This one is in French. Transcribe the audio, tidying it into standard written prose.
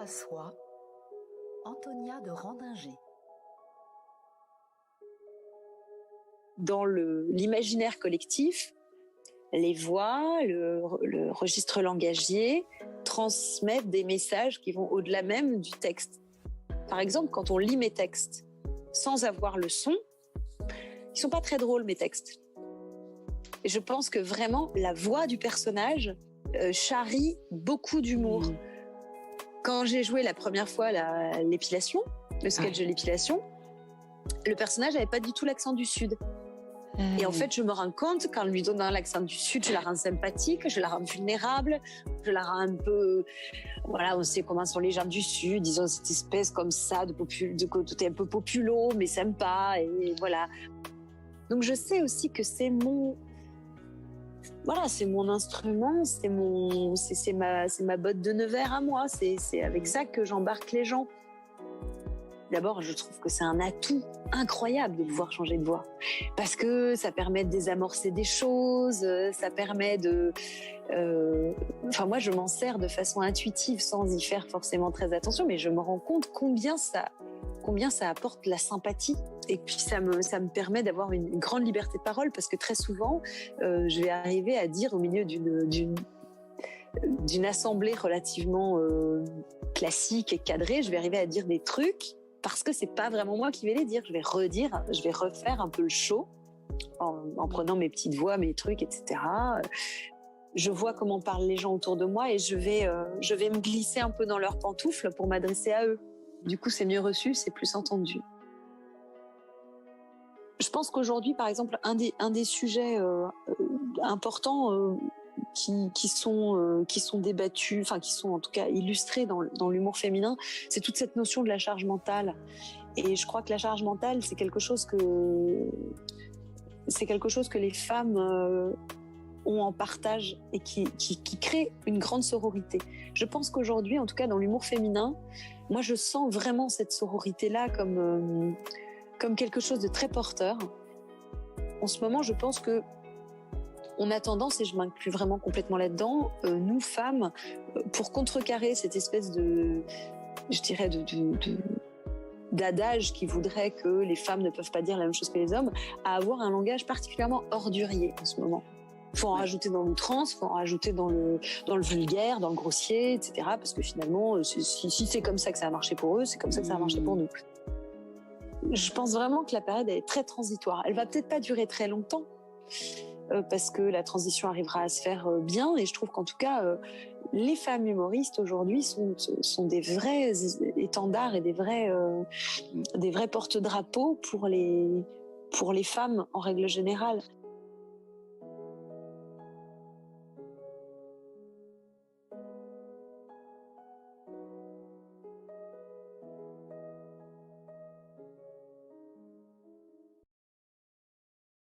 soi, Antonia de Randinger. Dans l'imaginaire collectif, les voix, le registre langagier transmettent des messages qui vont au-delà même du texte. Par exemple, quand on lit mes textes sans avoir le son, ils sont pas très drôles, mes textes. Et je pense que vraiment, la voix du personnage charrie beaucoup d'humour. Quand j'ai joué la première fois l'épilation, le sketch de l'épilation, le personnage n'avait pas du tout l'accent du Sud. Et en fait, je me rends compte qu'en lui donnant l'accent du Sud, je la rends sympathique, je la rends vulnérable, je la rends un peu... Voilà, on sait comment sont les gens du Sud, ils ont cette espèce comme ça de côté un peu populo, mais sympa, et voilà. Donc je sais aussi que c'est mon... Voilà, c'est mon instrument, c'est ma botte de Nevers à moi, c'est avec ça que j'embarque les gens. D'abord, je trouve que c'est un atout incroyable de pouvoir changer de voix. Parce que ça permet de désamorcer des choses, ça permet de... Enfin, moi, je m'en sers de façon intuitive sans y faire forcément très attention, mais je me rends compte combien ça apporte la sympathie. Et puis, ça me permet d'avoir une grande liberté de parole parce que très souvent, je vais arriver à dire au milieu d'une assemblée relativement classique et cadrée, je vais arriver à dire des trucs parce que c'est pas vraiment moi qui vais les dire. Je vais refaire un peu le show en prenant mes petites voix, mes trucs, etc. Je vois comment parlent les gens autour de moi et je vais me glisser un peu dans leurs pantoufles pour m'adresser à eux. Du coup, c'est mieux reçu, c'est plus entendu. Je pense qu'aujourd'hui, par exemple, un des sujets importants qui sont débattus, enfin qui sont en tout cas illustrés dans l'humour féminin, c'est toute cette notion de la charge mentale. Et je crois que la charge mentale, c'est quelque chose que les femmes ont en partage et qui crée une grande sororité. Je pense qu'aujourd'hui, en tout cas dans l'humour féminin, moi je sens vraiment cette sororité-là comme quelque chose de très porteur. En ce moment, je pense que on a tendance, et je m'inclus vraiment complètement là-dedans, nous femmes, pour contrecarrer cette espèce d'adage qui voudrait que les femmes ne peuvent pas dire la même chose que les hommes, à avoir un langage particulièrement ordurier en ce moment. Il faut en rajouter dans l'outrance, il faut en rajouter dans le vulgaire, dans le grossier, etc. Parce que finalement, si c'est comme ça que ça a marché pour eux, c'est comme ça que ça a marché pour nous. Je pense vraiment que la période est très transitoire. Elle va peut-être pas durer très longtemps, parce que la transition arrivera à se faire bien. Et je trouve qu'en tout cas, les femmes humoristes aujourd'hui sont des vrais étendards et des vrais porte-drapeaux pour les femmes en règle générale.